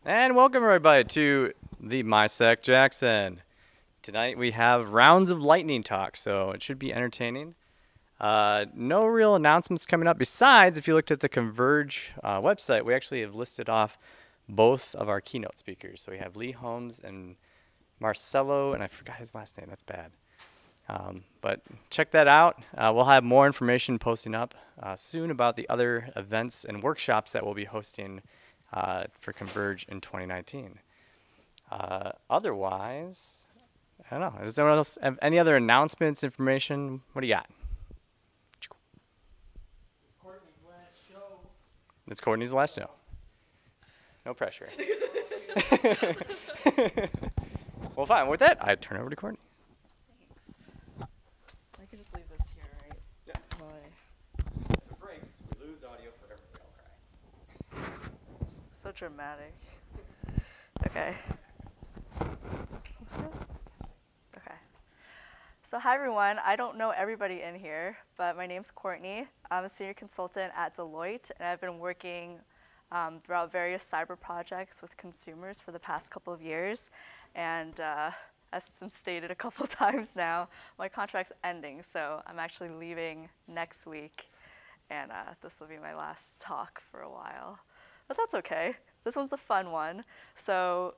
And welcome everybody to the MiSec Jackson. Tonight we have rounds of lightning talk, so it should be entertaining. No real announcements coming up. Besides, if you looked at the Converge website, we actually have listed off both of our keynote speakers. So we have Lee Holmes and Marcelo, and I forgot his last name. That's bad. But check that out. We'll have more information posting up soon about the other events and workshops that we'll be hosting for Converge in 2019. Otherwise, I don't know. Does anyone else have any other announcements, information? What do you got? It's Courtney's last show. It's Courtney's last show. No pressure. Well, fine. With that, I turn over to Courtney. Thanks. I could just leave this here, right? Yeah. While I... If it breaks, we lose audio forever. We all cry. So dramatic. Okay. That's good? Okay. So hi everyone. I don't know everybody in here, but my name's Courtney. I'm a senior consultant at Deloitte, and I've been working throughout various cyber projects with consumers for the past couple of years. And as it's been stated a couple of times now, my contract's ending, so I'm actually leaving next week, and this will be my last talk for a while. But that's okay. This one's a fun one. So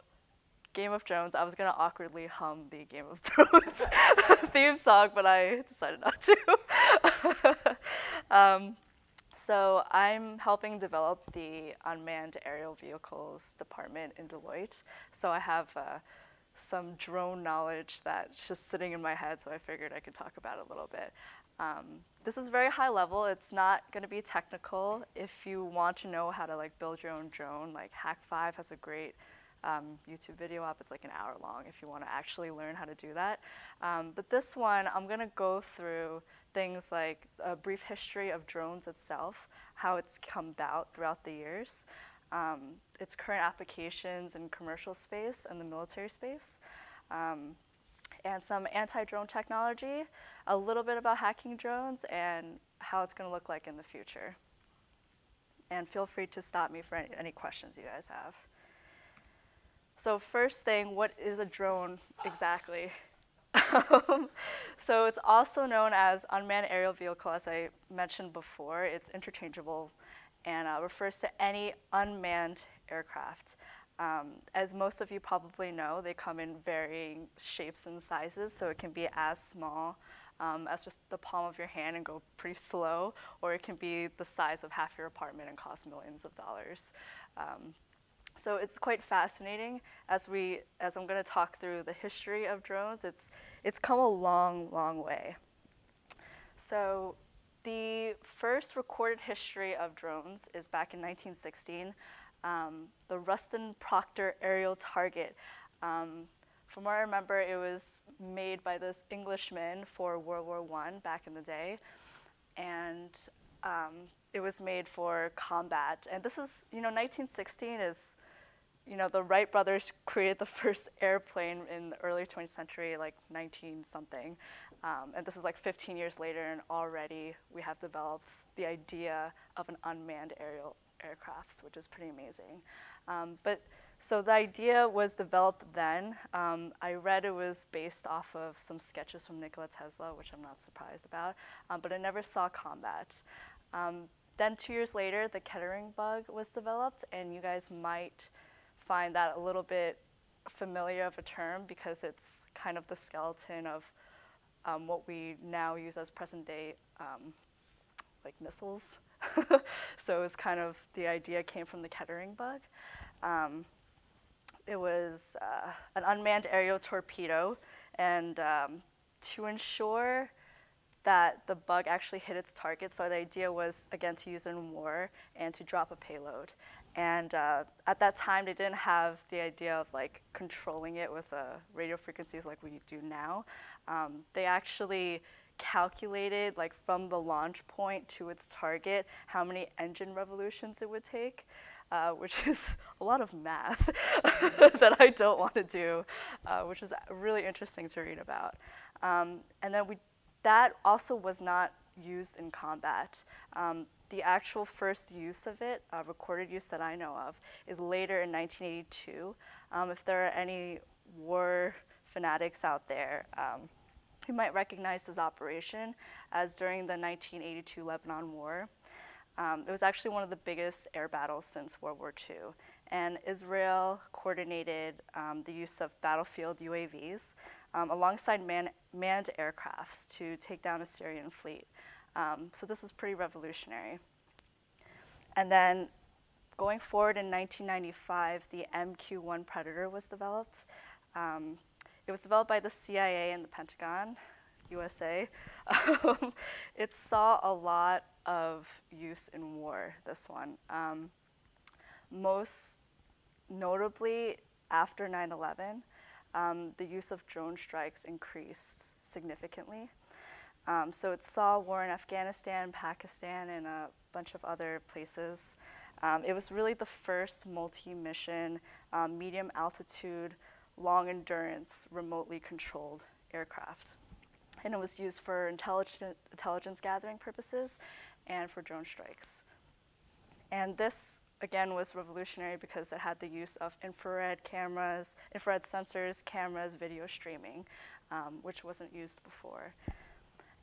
Game of Thrones, I was going to awkwardly hum the Game of Thrones theme song, but I decided not to. So I'm helping develop the unmanned aerial vehicles department in Deloitte. So I have some drone knowledge that's just sitting in my head, so I figured I could talk about it a little bit. This is very high level. It's not going to be technical. If you want to know how to build your own drone, Hack5 has a great YouTube video up. It's like an hour long if you want to actually learn how to do that. But this one, I'm going to go through things like a brief history of drones itself, how it's come about throughout the years, its current applications in commercial space and the military space, and some anti-drone technology, a little bit about hacking drones, and how it's going to look like in the future. And feel free to stop me for any questions you guys have. So first thing, what is a drone exactly? So it's also known as unmanned aerial vehicle, as I mentioned before. It's interchangeable and refers to any unmanned aircraft. As most of you probably know, they come in varying shapes and sizes, so it can be as small as just the palm of your hand and go pretty slow, or it can be the size of half your apartment and cost millions of dollars. So it's quite fascinating. As I'm going to talk through the history of drones, it's come a long, long way. So the first recorded history of drones is back in 1916, the Ruston Proctor aerial target. From what I remember, it was made by this Englishman for World War I back in the day, and it was made for combat. And this is, 1916 is, the Wright brothers created the first airplane in the early 20th century, 19-something. And this is 15 years later, and already we have developed the idea of an unmanned aerial aircraft, which is pretty amazing. So the idea was developed then. I read it was based off of some sketches from Nikola Tesla, which I'm not surprised about, but I never saw combat. Then 2 years later, the Kettering bug was developed, and you guys might find that a little bit familiar of a term because it's kind of the skeleton of what we now use as present day missiles. So it's kind of, the idea came from the Kettering bug. It was an unmanned aerial torpedo, and to ensure that the bug actually hit its target, so the idea was, again, to use it in war and to drop a payload. And at that time, they didn't have the idea of controlling it with radio frequencies like we do now. They actually calculated from the launch point to its target how many engine revolutions it would take, which is a lot of math that I don't want to do, which is really interesting to read about. And then that also was not used in combat. The actual first use of it, recorded use that I know of, is later in 1982. If there are any war fanatics out there, you might recognize this operation as during the 1982 Lebanon War. It was actually one of the biggest air battles since World War II. And Israel coordinated the use of battlefield UAVs alongside manned aircrafts to take down a Syrian fleet. So this was pretty revolutionary. And then going forward in 1995, the MQ-1 Predator was developed. It was developed by the CIA and the Pentagon, USA. It saw a lot of use in war, this one. Most notably, after 9/11, the use of drone strikes increased significantly. So it saw war in Afghanistan, Pakistan, and a bunch of other places. It was really the first multi-mission, medium altitude, long endurance, remotely controlled aircraft. And it was used for intelligence gathering purposes and for drone strikes. And this, again, was revolutionary because it had the use of infrared cameras, infrared sensors, cameras, video streaming, which wasn't used before.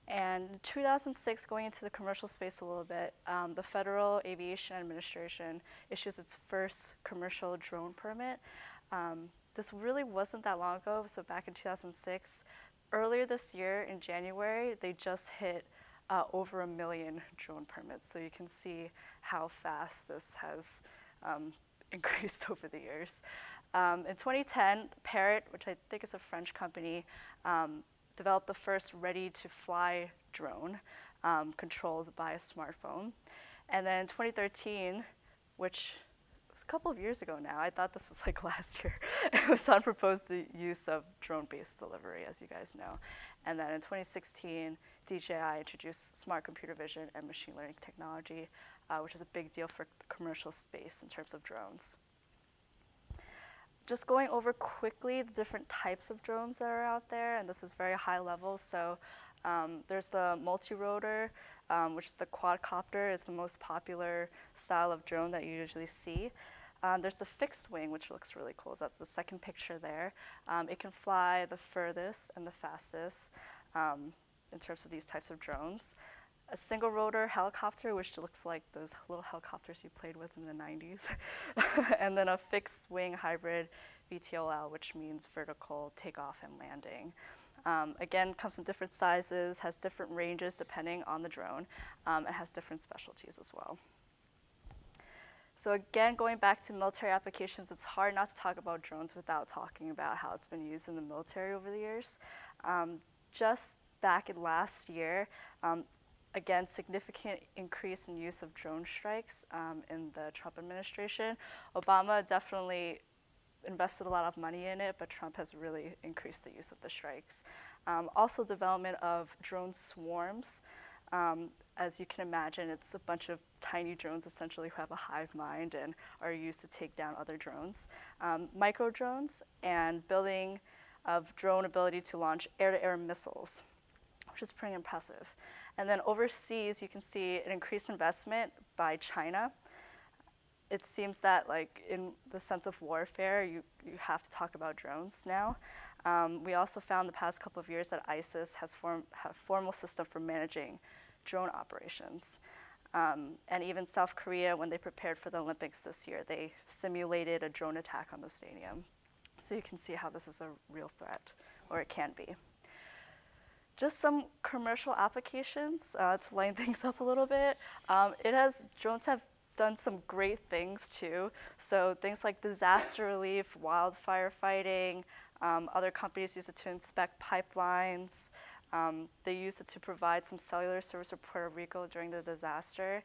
And in 2006, going into the commercial space a little bit, the Federal Aviation Administration issues its first commercial drone permit. This really wasn't that long ago, so back in 2006. Earlier this year, in January, they just hit over 1 million drone permits. So you can see how fast this has increased over the years. In 2010, Parrot, which I think is a French company, developed the first ready-to-fly drone controlled by a smartphone. And then in 2013, which was a couple of years ago now, I thought this was like last year, Amazon proposed the use of drone-based delivery, as you guys know. And then in 2016, DJI introduced smart computer vision and machine learning technology, which is a big deal for the commercial space in terms of drones. Just going over quickly the different types of drones that are out there, and this is very high level. So there's the multi-rotor, which is the quadcopter. It's the most popular style of drone that you usually see. There's the fixed wing, which looks really cool. So that's the second picture there. It can fly the furthest and the fastest in terms of these types of drones. A single rotor helicopter, which looks like those little helicopters you played with in the 90s. And then a fixed wing hybrid VTOL, which means vertical takeoff and landing. Again, comes in different sizes, has different ranges depending on the drone, and has different specialties as well. So again, going back to military applications, it's hard not to talk about drones without talking about how it's been used in the military over the years. Just back in last year, again, significant increase in use of drone strikes in the Trump administration. Obama definitely invested a lot of money in it, but Trump has really increased the use of the strikes. Also development of drone swarms. As you can imagine, it's a bunch of tiny drones essentially who have a hive mind and are used to take down other drones. Micro drones and building of drone ability to launch air-to-air missiles, which is pretty impressive. And then overseas, you can see an increased investment by China. It seems that, like, in the sense of warfare, you have to talk about drones now. We also found the past couple of years that ISIS has a formal system for managing drone operations. And even South Korea, when they prepared for the Olympics this year, they simulated a drone attack on the stadium. So you can see how this is a real threat, or it can be. Just some commercial applications to line things up a little bit. Drones have done some great things too. So things like disaster relief, wildfire fighting. Other companies use it to inspect pipelines. They use it to provide some cellular service for Puerto Rico during the disaster.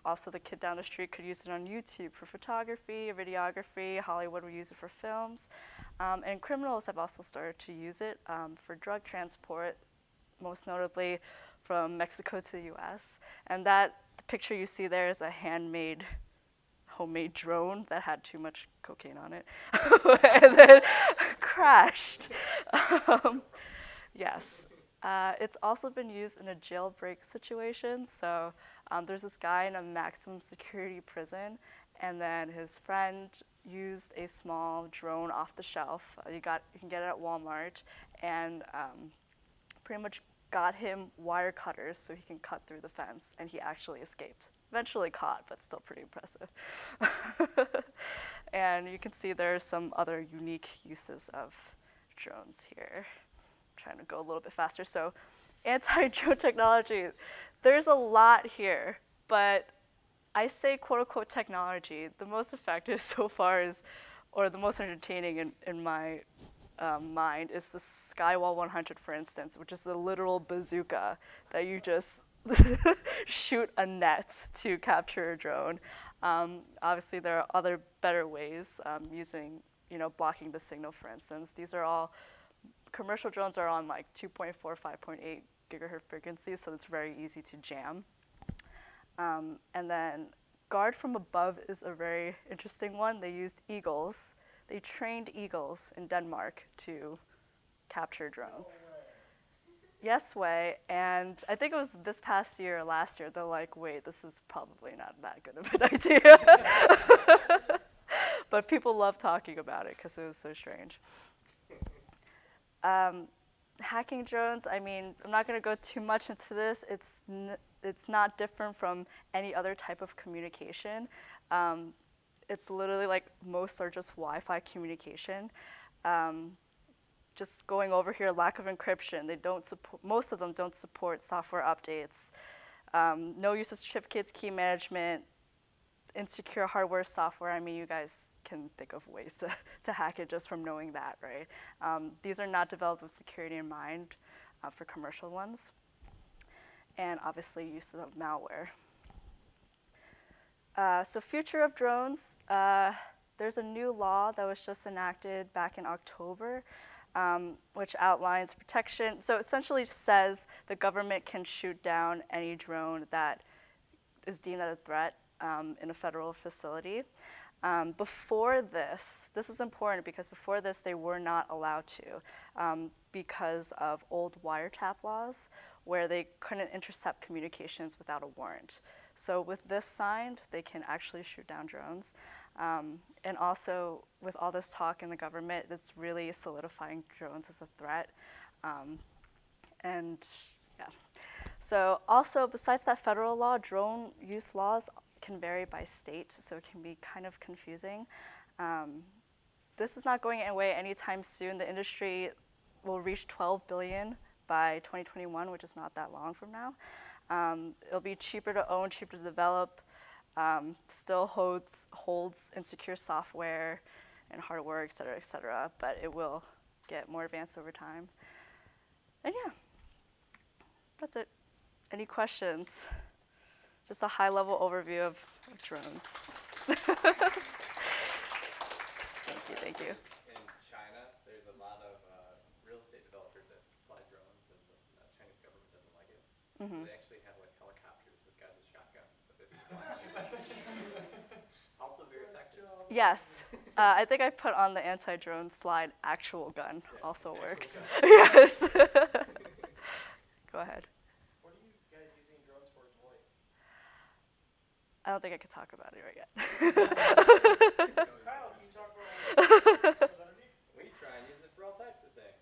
Also, the kid down the street could use it on YouTube for photography, videography. Hollywood will use it for films. And criminals have also started to use it for drug transport, most notably from Mexico to the US. And the picture you see there is a homemade drone that had too much cocaine on it and then crashed. Yes. It's also been used in a jailbreak situation. So there's this guy in a maximum security prison, and then his friend used a small drone off the shelf. You can get it at Walmart, and pretty much got him wire cutters so he can cut through the fence, and he actually escaped. Eventually caught, but still pretty impressive. And you can see there's some other unique uses of drones here. I'm trying to go a little bit faster. So anti-drone technology, there's a lot here, but I say quote unquote technology. The most effective so far is, or the most entertaining in my mind is the Skywall 100, for instance, which is a literal bazooka that you just shoot a net to capture a drone. Obviously, there are other better ways using, blocking the signal, for instance. These are all, commercial drones are on like 2.4, 5.8 gigahertz frequencies, so it's very easy to jam. And then guard from above is a very interesting one. They used eagles. They trained eagles in Denmark to capture drones. Yes way, and I think it was this past year or last year, they're like, wait, this is probably not that good of an idea. But people love talking about it because it was so strange. Hacking drones, I mean, I'm not going to go too much into this. It's not different from any other type of communication. It's literally like most are just Wi-Fi communication. Just going over here, lack of encryption. They don't support, most of them don't support software updates. No use of certificates, key management, insecure hardware, software. I mean, you guys can think of ways to hack it just from knowing that, right? These are not developed with security in mind for commercial ones. And obviously, use of malware. So future of drones, there's a new law that was just enacted back in October, which outlines protection. So essentially says the government can shoot down any drone that is deemed as a threat in a federal facility. Before this is important because before this they were not allowed to because of old wiretap laws where they couldn't intercept communications without a warrant. So with this signed, they can actually shoot down drones. And also, with all this talk in the government, it's really solidifying drones as a threat. And yeah. So also, besides that federal law, drone use laws can vary by state, so it can be kind of confusing. This is not going away anytime soon. The industry will reach 12 billion by 2021, which is not that long from now. It'll be cheaper to own, cheaper to develop, still holds insecure software and hardware, et cetera, but it will get more advanced over time. And yeah, that's it. Any questions? Just a high-level overview of drones. Thank you. In China, there's a lot of real estate developers that fly drones, and the Chinese government doesn't like it. Mm-hmm. So they actually have like helicopters with guys with shotguns that they fly. Also very effective. Yes. I think I put on the anti-drone slide, actual gun also works. Gun. Yes. Go ahead. What are you guys using drones for at Deloitte? I don't think I could talk about it right yet. Kyle, can you talk about We try and use it for all types of things,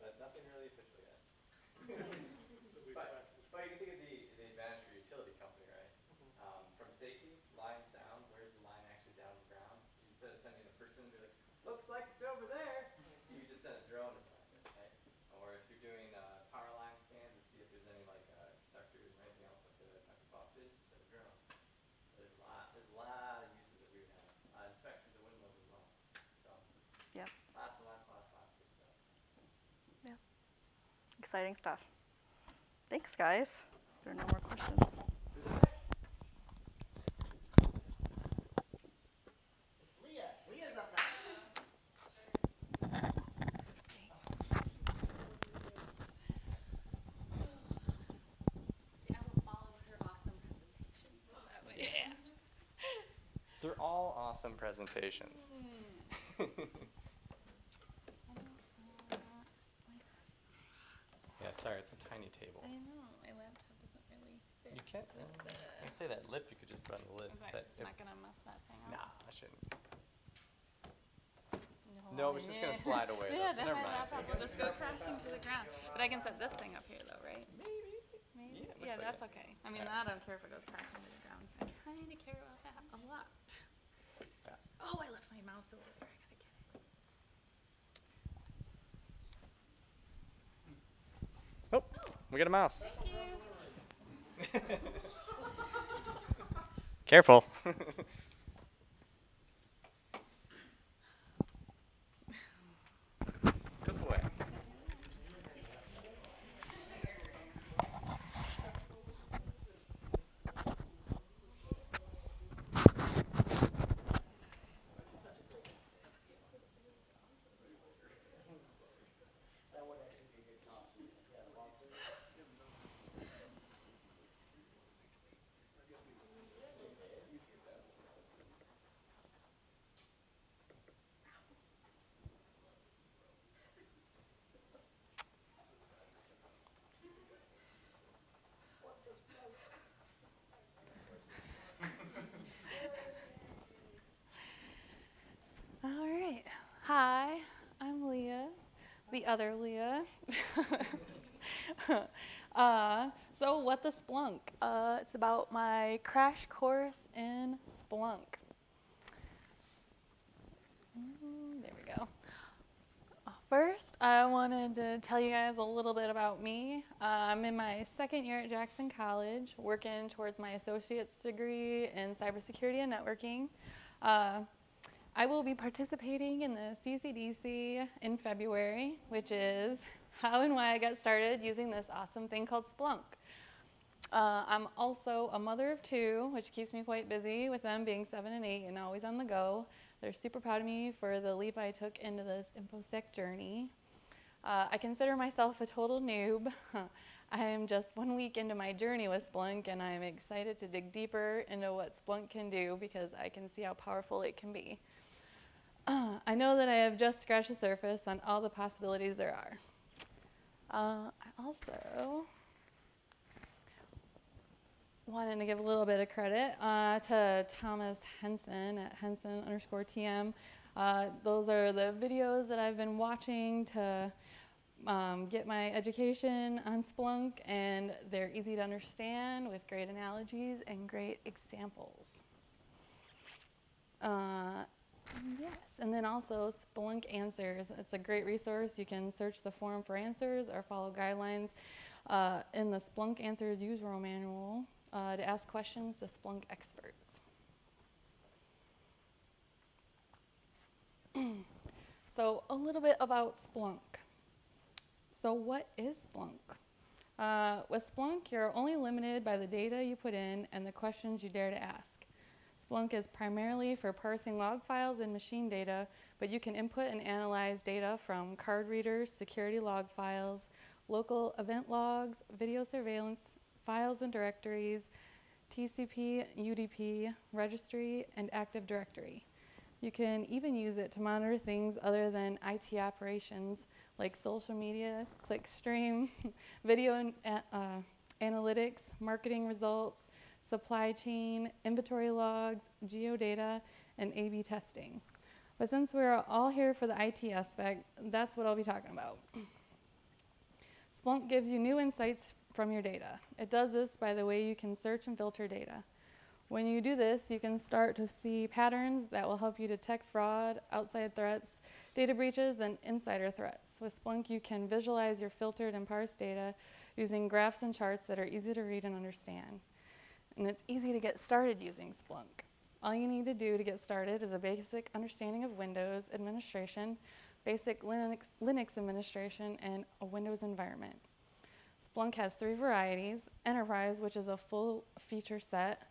but nothing really official yet. But you can think of the advantage for a utility company, right? From safety, lines down, where's the line actually down on the ground? Instead of sending a person to be like, looks like it's over there, you just send a drone to find it, right? Or if you're doing power line scans to see if there's any like conductors or anything else that might be busted, send a drone. There's a lot of uses that we would have. Inspections of windmills as well. So Yeah. lots and lots of good stuff. Yeah. Exciting stuff. Thanks, guys. If there are no more questions. It's Leah. Leah's up next. See, I will follow her awesome presentation so that way. Yeah. They're all awesome presentations. Yeah, sorry. It's a tiny table. I know, my laptop doesn't really fit. You can't. I'd say that lip. You could just put on the lid. It's not gonna mess that thing up. Nah, I shouldn't. Hold No, on. it's just gonna slide away. Yeah, though, so then never my mind. laptop will just go crashing to the ground. But I can set this thing up here though, right? Maybe. Maybe. Yeah, it Yeah, looks like that's it. okay. I mean, Alright. I don't care if it goes crashing to the ground. I kind of care about that a lot. Yeah. Oh, I left my mouse over there. I gotta get it. Oh, we got a mouse. Thank you. Careful. Cook away. That would actually be a good top. Yeah, the boxer. All right. Hi, I'm Leah, the other Leah. So what the Splunk? It's about my crash course in Splunk. There we go. First, I wanted to tell you guys a little bit about me. I'm in my second year at Jackson College, working towards my associate's degree in cybersecurity and networking. I will be participating in the CCDC in February, which is how and why I got started using this awesome thing called Splunk. I'm also a mother of two, which keeps me quite busy with them being 7 and 8 and always on the go. They're super proud of me for the leap I took into this InfoSec journey. I consider myself a total noob. I am just 1 week into my journey with Splunk, and I'm excited to dig deeper into what Splunk can do because I can see how powerful it can be. I know that I have just scratched the surface on all the possibilities there are. I also wanted to give a little bit of credit to Thomas Henson at Henson_TM. Those are the videos that I've been watching to get my education on Splunk, and they're easy to understand with great analogies and great examples. Yes, and then also Splunk Answers. It's a great resource. You can search the forum for answers or follow guidelines in the Splunk Answers user manual to ask questions to Splunk experts. So a little bit about Splunk. So what is Splunk? With Splunk, you're only limited by the data you put in and the questions you dare to ask. Splunk is primarily for parsing log files and machine data, but you can input and analyze data from card readers, security log files, local event logs, video surveillance, files and directories, TCP, UDP, registry, and Active Directory. You can even use it to monitor things other than IT operations like social media, clickstream, video analytics, marketing results, supply chain, inventory logs, geodata, and A/B testing. But since we're all here for the IT aspect, that's what I'll be talking about. Splunk gives you new insights from your data. It does this by the way you can search and filter data. When you do this, you can start to see patterns that will help you detect fraud, outside threats, data breaches, and insider threats. With Splunk, you can visualize your filtered and parsed data using graphs and charts that are easy to read and understand. And it's easy to get started using Splunk. All you need to do to get started is a basic understanding of Windows administration, basic Linux administration, and a Windows environment. Splunk has 3 varieties: Enterprise, which is a full feature set,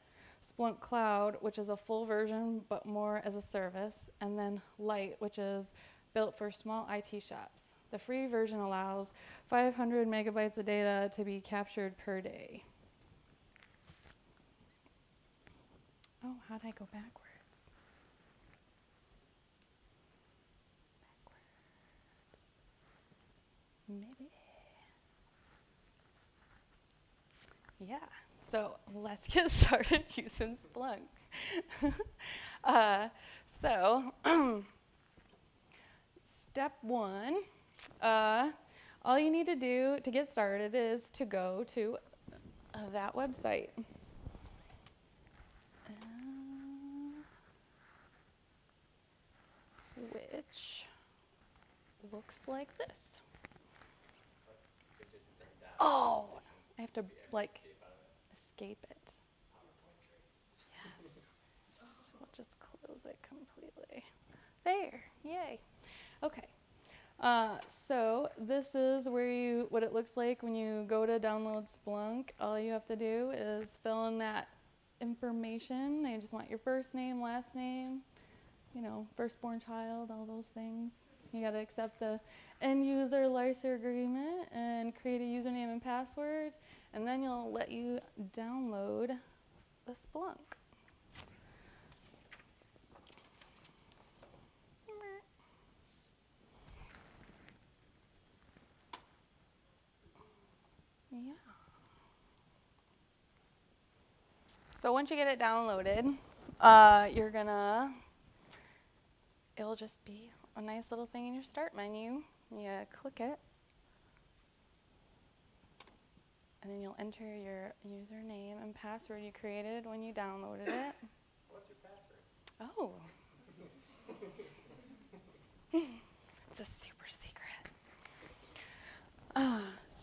Splunk Cloud, which is a full version but more as a service, and then Lite, which is built for small IT shops. The free version allows 500 megabytes of data to be captured per day. Oh, how'd I go backwards? Maybe. Yeah, so let's get started using Splunk. So step one, all you need to do to get started is to go to that website. Which looks like this. Oh, I have to like escape it. Yes. We'll just close it completely. There, yay. Okay. So this is what it looks like when you go to download Splunk. All you have to do is fill in that information. They just want your first name, last name, firstborn child, all those things. You got to accept the end user license agreement and create a username and password, and then you'll let you download the Splunk. Yeah. So once you get it downloaded, it'll just be a nice little thing in your start menu. You click it, and then you'll enter your username and password you created when you downloaded it. What's your password? Oh. It's a super secret.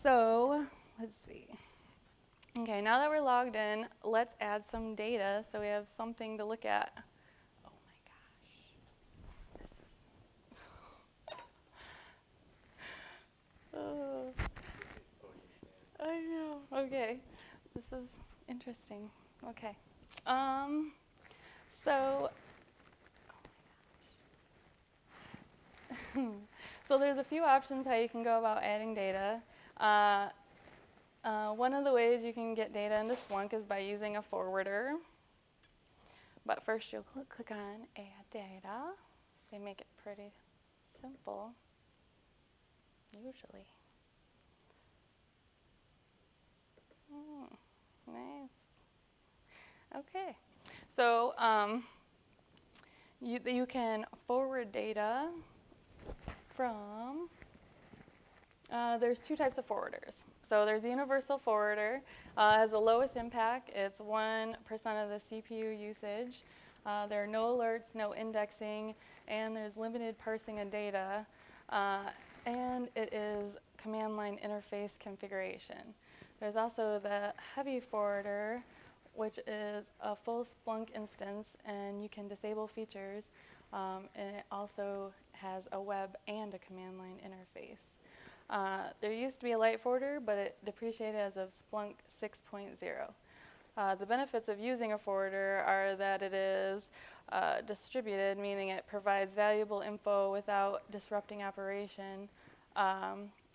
So let's see. Okay, now that we're logged in, let's add some data so we have something to look at. Oh my gosh. This is I know. Okay. This is interesting. Okay. So so there's a few options how you can go about adding data. One of the ways you can get data into Splunk is by using a forwarder. But first you'll click on Add Data. They make it pretty simple, usually. Nice. Okay. So you can forward data from, there's two types of forwarders. So there's a universal forwarder, has the lowest impact. It's 1% of the CPU usage. There are no alerts, no indexing, and there's limited parsing of data. And it is command line interface configuration. There's also the heavy forwarder, which is a full Splunk instance, and you can disable features. And it also has a web and a command line interface. There used to be a light forwarder, but it depreciated as of Splunk 6.0. The benefits of using a forwarder are that it is distributed, meaning it provides valuable info without disrupting operation.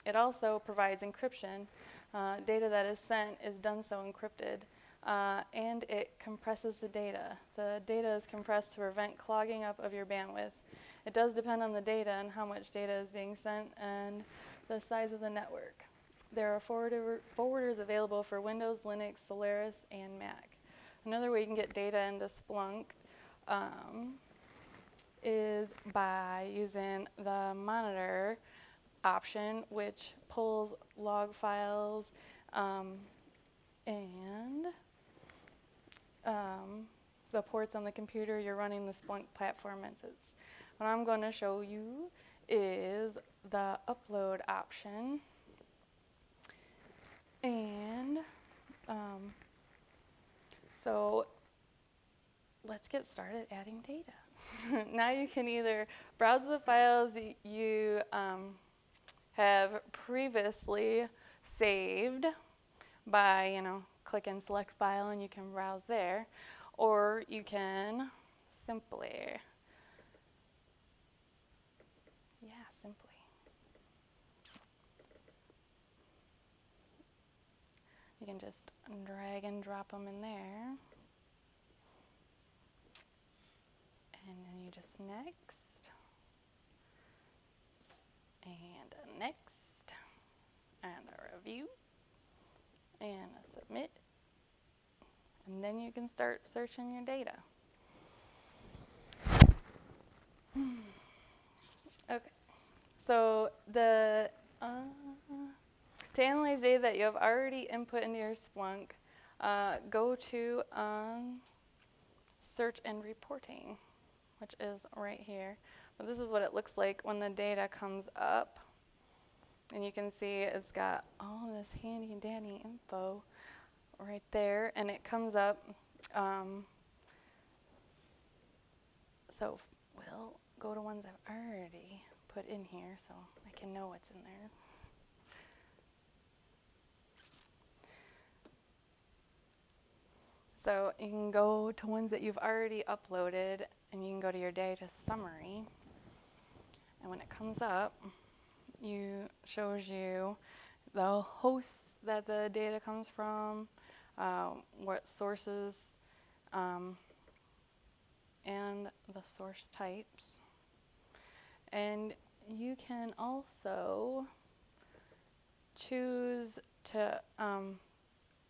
It also provides encryption. Data that is sent is done so encrypted, and it compresses the data. The data is compressed to prevent clogging up of your bandwidth. It does depend on the data and how much data is being sent and the size of the network. There are forwarders available for Windows, Linux, Solaris, and Mac. Another way you can get data into Splunk is by using the monitor option, which pulls log files and the ports on the computer you're running the Splunk platform instance. What I'm going to show you is the upload option. And so let's get started adding data. Now you can either browse the files you have previously saved by, clicking select file and you can browse there, or you can simply, you can just drag and drop them in there. And then you just next, and a next, and a review, and a submit, And then you can start searching your data. Okay, so to analyze data that you have already input into your Splunk, go to search and reporting, which is right here. But this is what it looks like when the data comes up. And you can see it's got all this handy dandy info right there, and it comes up. So we'll go to ones I've already put in here so I can know what's in there. So you can go to ones that you've already uploaded, and you can go to your data summary. And when it comes up, shows you the hosts that the data comes from, what sources, and the source types. And you can also choose to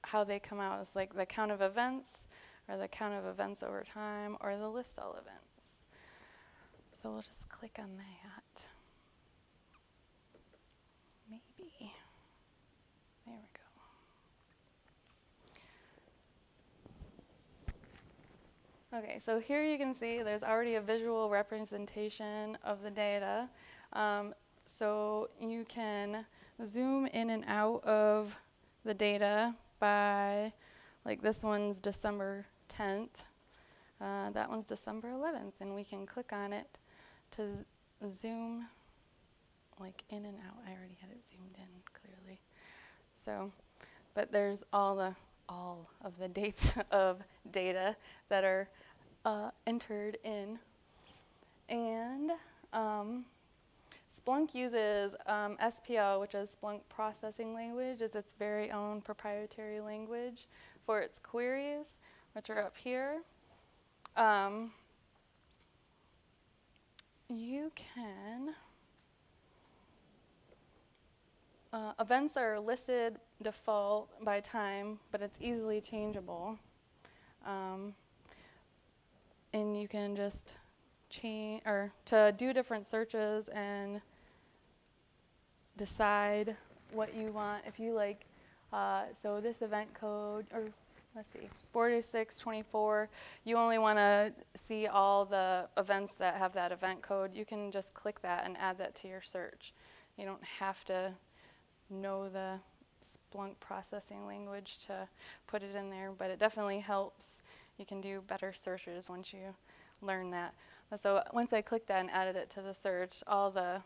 how they come out. It's like the count of events, or the count of events over time, or the list all events. So we'll just click on that. Maybe. There we go. Okay, so here you can see there's already a visual representation of the data. So you can zoom in and out of the data by, like this one's December 10th. That one's December 11th, and we can click on it to zoom like in and out. I already had it zoomed in clearly. So, but there's all of the dates of data that are entered in. And Splunk uses SPL, which is Splunk Processing Language, is its very own proprietary language for its queries, which are up here. You can events are listed default by time, but it's easily changeable. And you can just change, or to do different searches and decide what you want. If you like, so this event code, or let's see, 4624, you only want to see all the events that have that event code. You can just click that and add that to your search. You don't have to know the Splunk processing language to put it in there, but it definitely helps. You can do better searches once you learn that. So once I clicked that and added it to the search, all the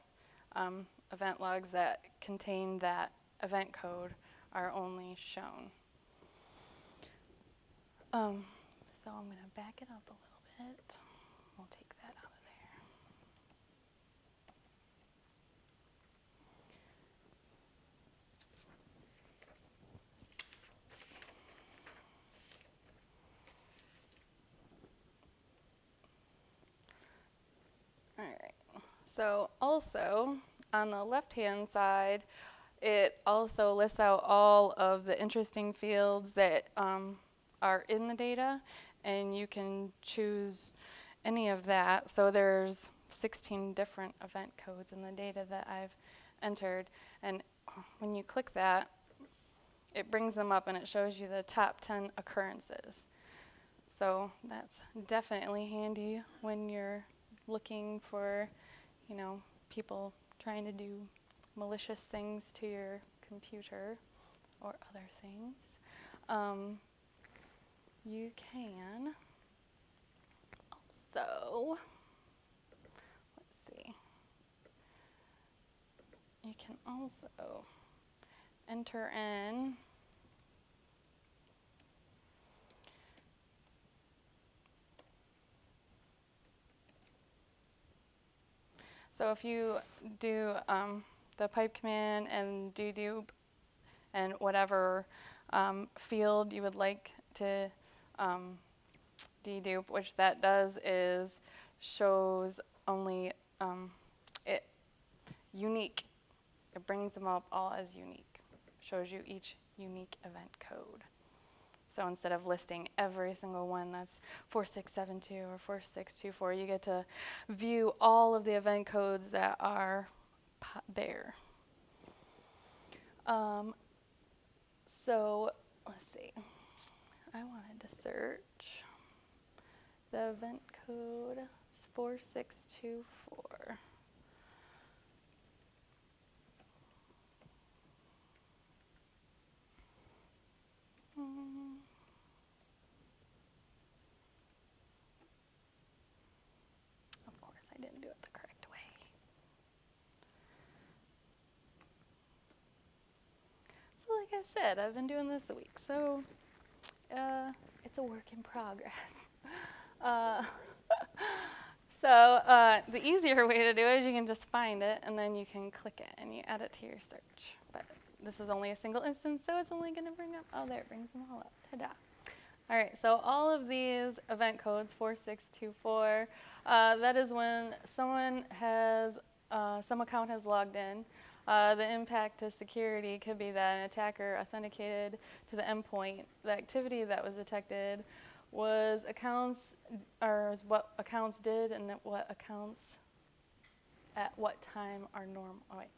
event logs that contain that event code are only shown. So I'm going to back it up a little bit. We'll take that out of there. All right. So also on the left-hand side, it also lists out all of the interesting fields that are in the data, and you can choose any of that. So there's 16 different event codes in the data that I've entered, and when you click that, it brings them up and it shows you the top 10 occurrences. So that's definitely handy when you're looking for, you know, people trying to do malicious things to your computer or other things. You can also, let's see, you can also enter in so if you do the pipe command and dedupe and whatever field you would like to dedupe, which that does is shows only it unique. It brings them up all as unique. Shows you each unique event code. So instead of listing every single one that's 4672 or 4624, you get to view all of the event codes that are there. So let's see. I wanted to search the event code. It's 4624. Of course, I didn't do it the correct way. So like I said, I've been doing this a week, so it's a work in progress. The easier way to do it is you can just find it, and then you can click it, and you add it to your search. But this is only a single instance, so it's only going to bring up, oh, there, it brings them all up. Ta-da. All right, so all of these event codes, 4624, that is when someone has, some account has logged in. The impact to security could be that an attacker authenticated to the endpoint. The activity that was detected was accounts, or is what accounts did and what accounts at what time are normal. Oh wait,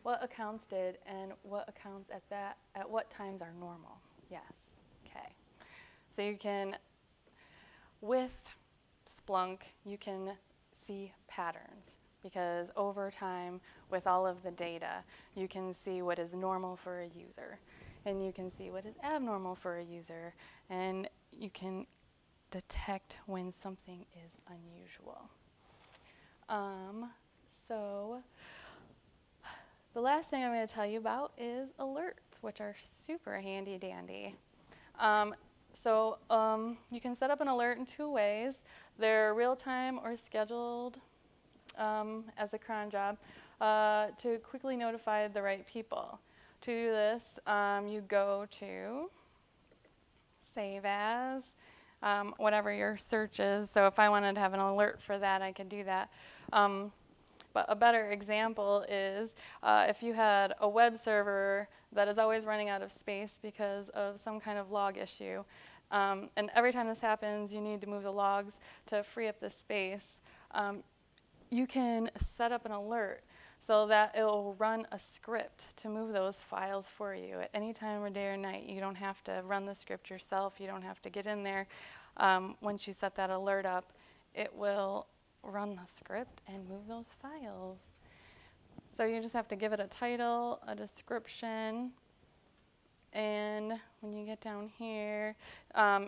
what accounts did and what accounts at what times are normal. Yes, okay. So you can, with Splunk, you can see patterns. Because over time, with all of the data, you can see what is normal for a user, and you can see what is abnormal for a user, and you can detect when something is unusual. So the last thing I'm going to tell you about is alerts, which are super handy dandy. You can set up an alert in two ways. They're real-time or scheduled as a cron job to quickly notify the right people. To do this, you go to Save As, whatever your search is. So if I wanted to have an alert for that, I could do that. But a better example is if you had a web server that is always running out of space because of some kind of log issue, and every time this happens, you need to move the logs to free up the space. You can set up an alert so that it will run a script to move those files for you at any time of day or night. You don't have to run the script yourself. You don't have to get in there. Once you set that alert up, it will run the script and move those files. So you just have to give it a title, a description, and when you get down here,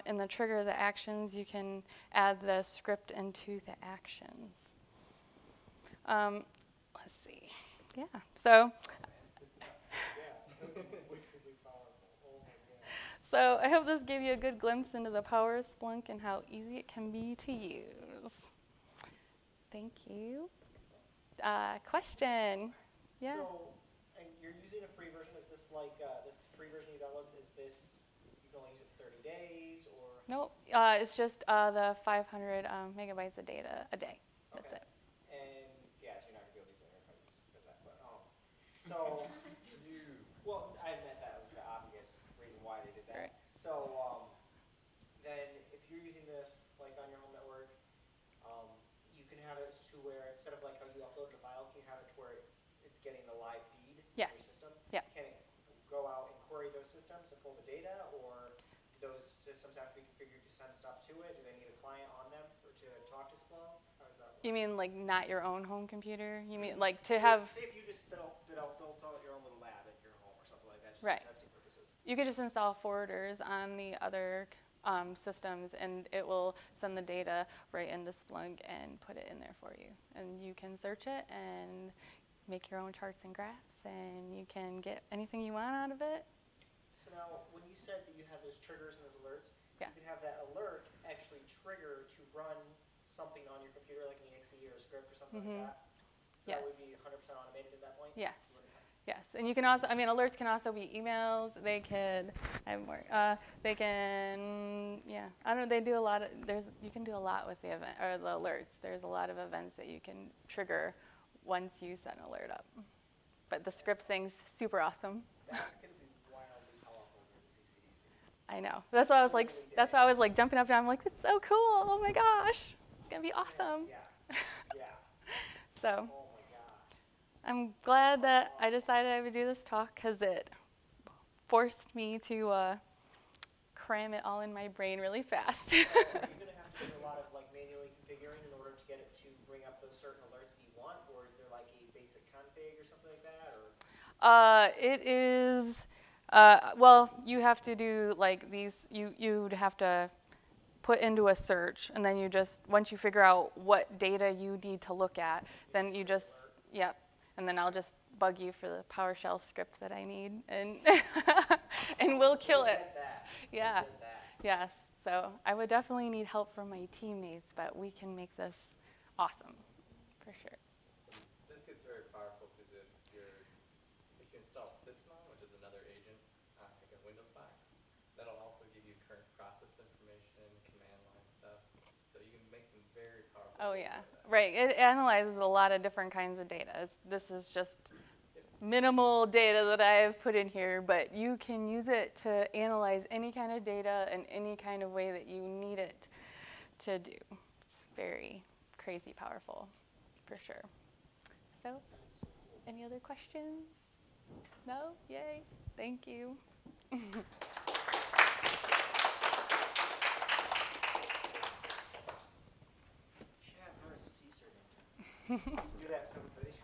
in the trigger the actions, you can add the script into the actions. Let's see. Yeah. So. So I hope this gave you a good glimpse into the power of Splunk and how easy it can be to use. Thank you. Question? Yeah. So, and you're using a free version. Is this like this free version you download? Is this you can only use it for 30 days or? Nope. It's just the 500 megabytes of data a day. That's it. And yeah, so you're not gonna be able to use the interface because of that. But so well, I meant that was the obvious reason why they did that. Right. So then if you're using this like on your home network, you can have it to where instead of like how you upload the file, can you have it to where it's getting the live feed Yes. from your system? Yeah. Can it go out and query those systems and pull the data, or do those systems have to be configured to send stuff to it? Do they need a client on them or to talk to Splunk? How does that work? You mean like not your own home computer? You mean like to Say- have? Say if you just built out your own little lab at your home or something like that, just Right. for testing purposes. You could just install forwarders on the other systems, and it will send the data right into Splunk and put it in there for you. And you can search it and make your own charts and graphs, and you can get anything you want out of it. So now, when you said that you have those triggers and those alerts, Yeah. you can have that alert actually trigger to run something on your computer, like an exe or a script or something like that. So that would Yes. be 100% automated at that point? Yes. You wouldn't have- Yes, and you can also, alerts can also be emails. They could, I have more. They can, yeah. I don't know. They do a lot of. You can do a lot with the event or the alerts. There's a lot of events that you can trigger once you set an alert up. But the script thing's super awesome. That's going to be wildly powerful for the CCDC. I know. That's why I was like, jumping up and down. I'm like, it's so cool. Oh my gosh, it's gonna be awesome. Yeah. Yeah. So Oh my gosh. I'm glad that I decided I would do this talk because it forced me to cram it all in my brain really fast. Are you going to have to do a lot of like manually configuring in order to get it to bring up those certain alerts that you want, or is there like a basic config or something like that? Or It is, well, you have to do like these, you'd have to put into a search, and then you just, once you figure out what data you need to look at, then you just, yep, and then I'll just bug you for the PowerShell script that I need, and and we'll kill it. Yeah, yes, so I would definitely need help from my teammates, but we can make this awesome, for sure. This gets very powerful because if you install Sysmon, which is another agent, like a Windows box, that'll also give you current process information, command line stuff. So you can make some very powerful. Oh yeah, right. It analyzes a lot of different kinds of data. This is just minimal data that I have put in here, but you can use it to analyze any kind of data in any kind of way that you need it to do. It's very crazy powerful, for sure. So, any other questions? No? Yay. Thank you. do that so everybody.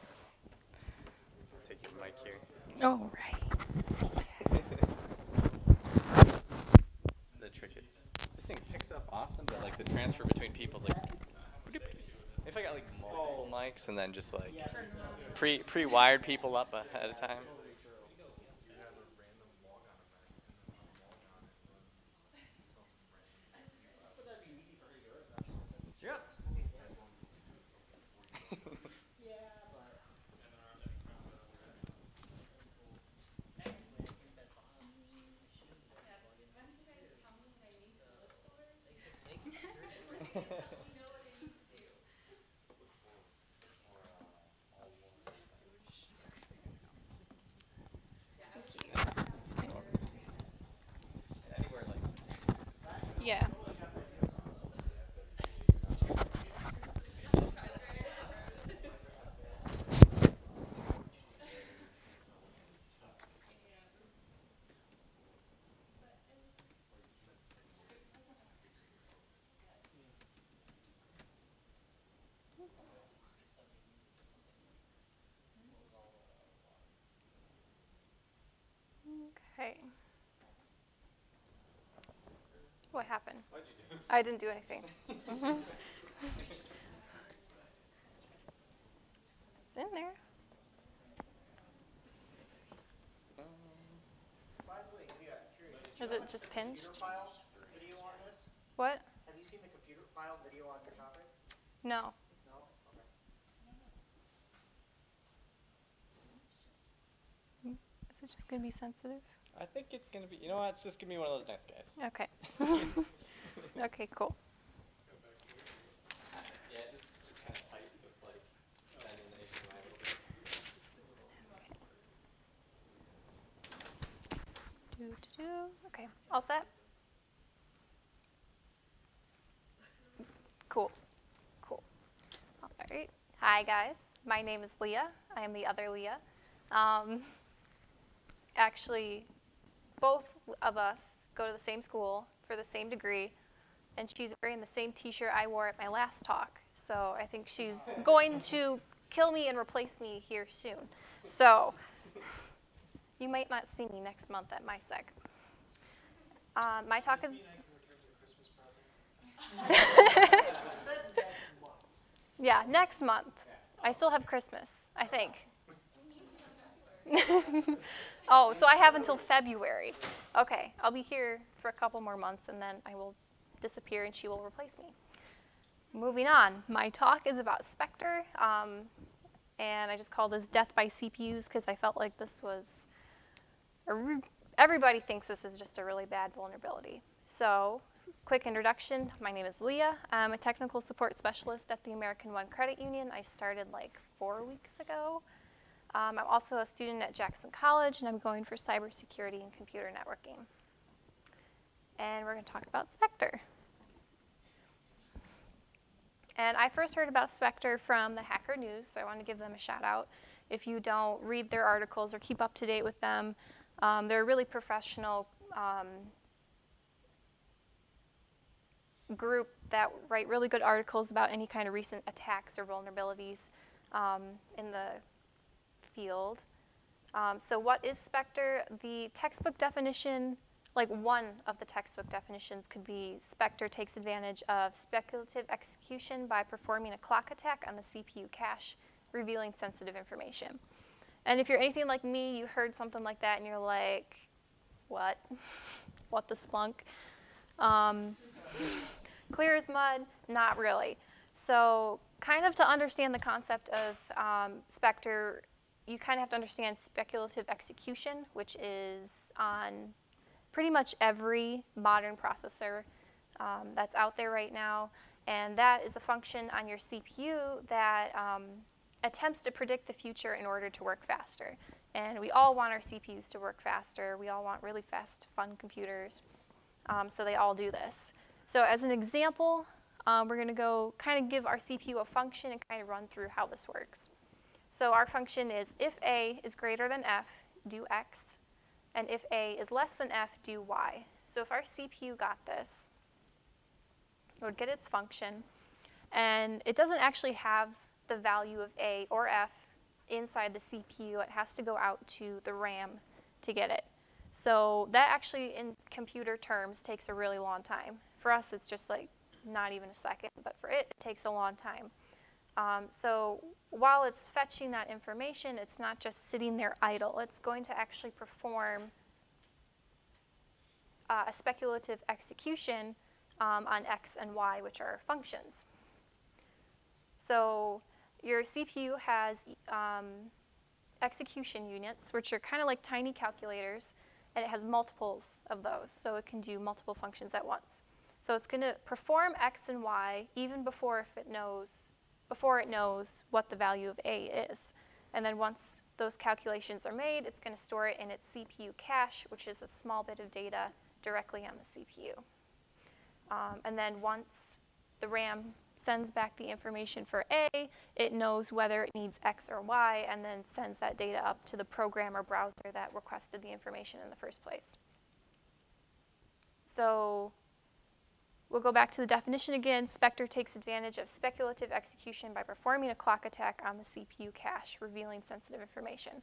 Take your mic here. Oh, right. The trick is this thing picks up awesome, but like the transfer between people's like. If I got like multiple mics and then just like pre-wired people up ahead of time. Yep. Yeah. Okay. What happened? What'd you do? I didn't do anything. It's in there. By the way, Leah, curious. Is it just pinched? Computer file video on this? What? Have you seen the computer file video on your topic? No. No? Okay. Is it just going to be sensitive? I think it's gonna be. You know what? It's just gonna be one of those nice guys. Okay. Okay, cool. Yeah, it's just kind of tight, so it's like bending the HDMI a little bit. Okay, all set? Cool. Cool. All right. Hi, guys. My name is Leah. I am the other Leah. Actually, both of us go to the same school for the same degree, and she's wearing the same t-shirt I wore at my last talk. So I think she's going to kill me and replace me here soon. So you might not see me next month at MiSec. My talk is... Yeah, next month. I still have Christmas, I think. Oh, so I have until February. Okay, I'll be here for a couple more months, and then I will disappear, and she will replace me. Moving on, my talk is about Spectre, and I just called this Death by CPUs because I felt like this was, everybody thinks this is just a really bad vulnerability. So, quick introduction, my name is Leah. I'm a technical support specialist at the American One Credit Union. I started like 4 weeks ago. I'm also a student at Jackson College, and I'm going for cybersecurity and computer networking. and we're going to talk about Spectre. And I first heard about Spectre from the Hacker News, so I want to give them a shout out. If you don't read their articles or keep up to date with them, they're a really professional group that write really good articles about any kind of recent attacks or vulnerabilities in the field. So what is Spectre? The textbook definition, like one of the textbook definitions could be Spectre takes advantage of speculative execution by performing a clock attack on the CPU cache, revealing sensitive information. And if you're anything like me, you heard something like that and you're like, what? What the Splunk? Clear as mud? Not really. So kind of to understand the concept of Spectre, you kind of have to understand speculative execution, which is on pretty much every modern processor that's out there right now. And that is a function on your CPU that attempts to predict the future in order to work faster. And we all want our CPUs to work faster. We all want really fast, fun computers. So they all do this. So as an example, we're going to go kind of give our CPU a function and kind of run through how this works. So our function is if A is greater than F, do X. And if A is less than F, do Y. So if our CPU got this, it would get its function. And it doesn't actually have the value of A or F inside the CPU. It has to go out to the RAM to get it. So that actually, in computer terms, takes a really long time. For us, it's just like not even a second, but for it, it takes a long time. So while it's fetching that information, it's not just sitting there idle. It's going to actually perform a speculative execution on X and Y, which are functions. So your CPU has execution units, which are kind of like tiny calculators, and it has multiples of those, so it can do multiple functions at once. So it's going to perform X and Y even before it knows what the value of A is. And then once those calculations are made, it's going to store it in its CPU cache, which is a small bit of data directly on the CPU. And then once the RAM sends back the information for A, it knows whether it needs X or Y, and then sends that data up to the program or browser that requested the information in the first place. So we'll go back to the definition again. Spectre takes advantage of speculative execution by performing a clock attack on the CPU cache, revealing sensitive information.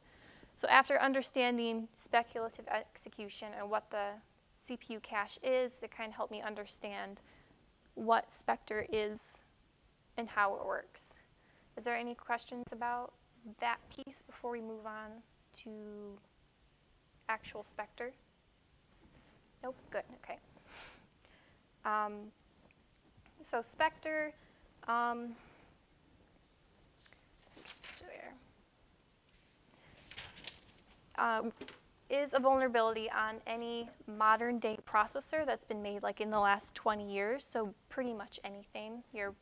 So after understanding speculative execution and what the CPU cache is, it kind of helped me understand what Spectre is and how it works. Is there any questions about that piece before we move on to actual Spectre? Nope, good, okay. So Spectre, is a vulnerability on any modern day processor that's been made like in the last 20 years, so pretty much anything. Your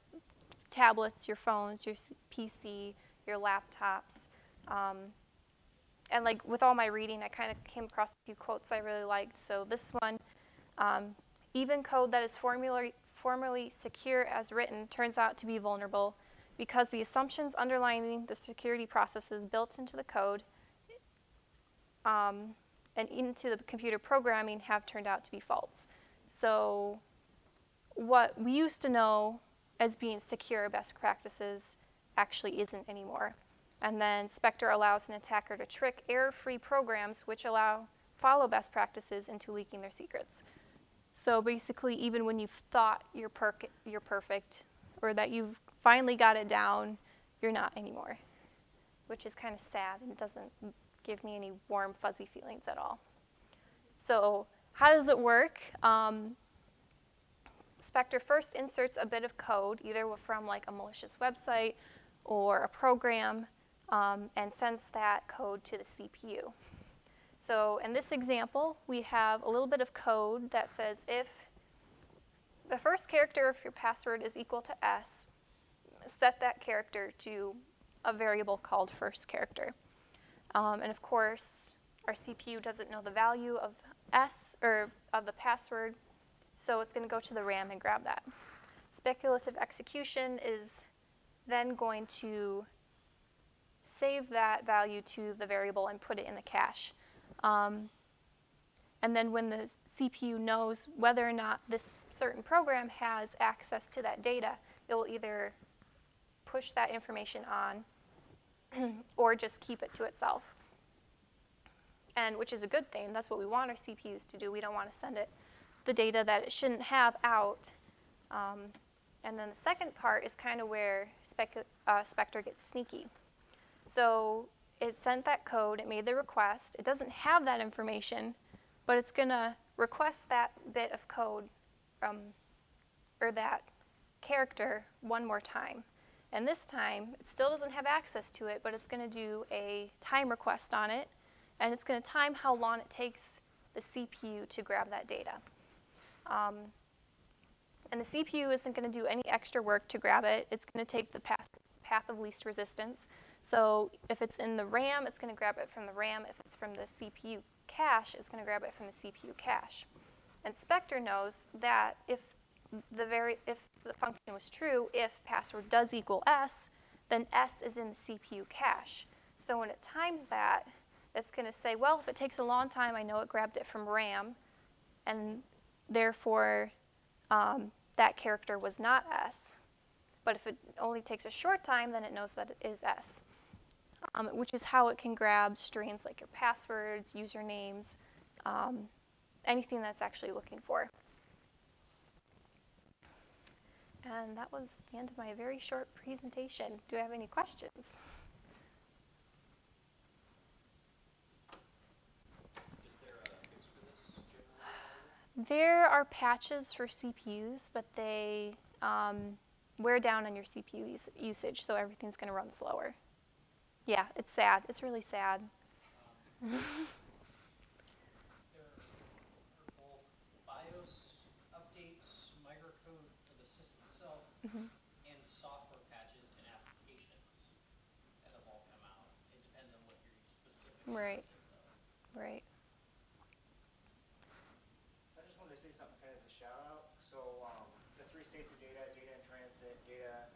tablets, your phones, your PC, your laptops. And like with all my reading, I kind of came across a few quotes I really liked. So this one, even code that is formally secure as written turns out to be vulnerable because the assumptions underlying the security processes built into the code and into the computer programming have turned out to be false. So what we used to know as being secure best practices actually isn't anymore. And then Spectre allows an attacker to trick error-free programs which follow best practices into leaking their secrets. So basically, even when you've thought you're perfect or that you've finally got it down, you're not anymore, which is kind of sad and doesn't give me any warm, fuzzy feelings at all. So how does it work? Spectre first inserts a bit of code, either from like a malicious website or a program, and sends that code to the CPU. So in this example, we have a little bit of code that says if the first character of your password is equal to S, set that character to a variable called first character. And of course, our CPU doesn't know the value of S, or of the password, So it's going to go to the RAM and grab that. Speculative execution is then going to save that value to the variable and put it in the cache. And then when the CPU knows whether or not this certain program has access to that data, it will either push that information on or just keep it to itself. And which is a good thing. That's what we want our CPUs to do. We don't want to send it the data that it shouldn't have out. And then the second part is kind of where Spectre gets sneaky. So it sent that code, it made the request. It doesn't have that information, but it's going to request that bit of code or that character one more time. And this time, it still doesn't have access to it, but it's going to do a time request on it, and it's going to time how long it takes the CPU to grab that data. And the CPU isn't going to do any extra work to grab it. It's going to take the path of least resistance. So if it's in the RAM, it's going to grab it from the RAM. If it's from the CPU cache, it's going to grab it from the CPU cache. And Spectre knows that if the function was true, if password does equal S, then S is in the CPU cache. So when it times that, it's going to say, well, if it takes a long time, I know it grabbed it from RAM, and therefore that character was not S. But if it only takes a short time, then it knows that it is S, which is how it can grab strings like your passwords, usernames, anything that's actually looking for. And that was the end of my very short presentation. Do I have any questions? Is there a fix for this generally? There are patches for CPUs, but they wear down on your CPU usage, so everything's going to run slower. Yeah, it's sad. It's really sad. There are both BIOS updates, microcode for the system itself, and software patches and applications that have all come out. It depends on what your specific Right. needs are, though. Right. So I just wanted to say something kind of as a shout out. So the three states of data, data in transit, data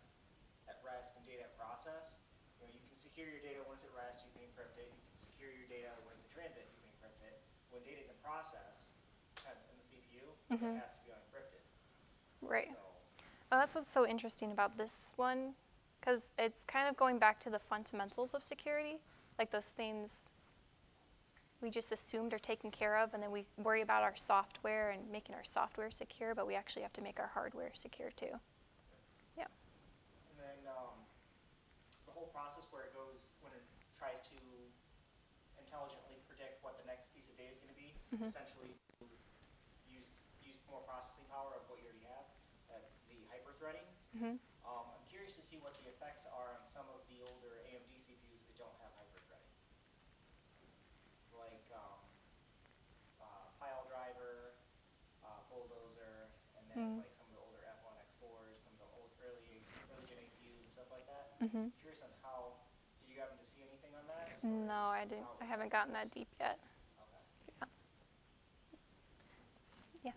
at rest, and data at process. You know, you can secure your data when it's at rest, you can encrypt it. You can secure your data when it's in transit, you can encrypt it. When data is in process, that's in the CPU, it has to be unencrypted. Right. So, Well, that's what's so interesting about this one, because it's kind of going back to the fundamentals of security, like those things we just assumed are taken care of, and then we worry about our software and making our software secure, but we actually have to make our hardware secure too. Yeah. and then the whole process where it goes, when it tries to intelligently predict what the next piece of data is going to be, essentially use more processing power of what you already have, the hyper-threading. I'm curious to see what the effects are on some of the older AMD CPUs that don't have hyper-threading. So like Pile Driver, Bulldozer, and then like some of the older F1 X4s, some of the old early Gen APUs and stuff like that. Curious on how, did you happen to see anything on that? as far No, I as didn't. how I it's haven't going? gotten that deep yet. Okay. Yeah.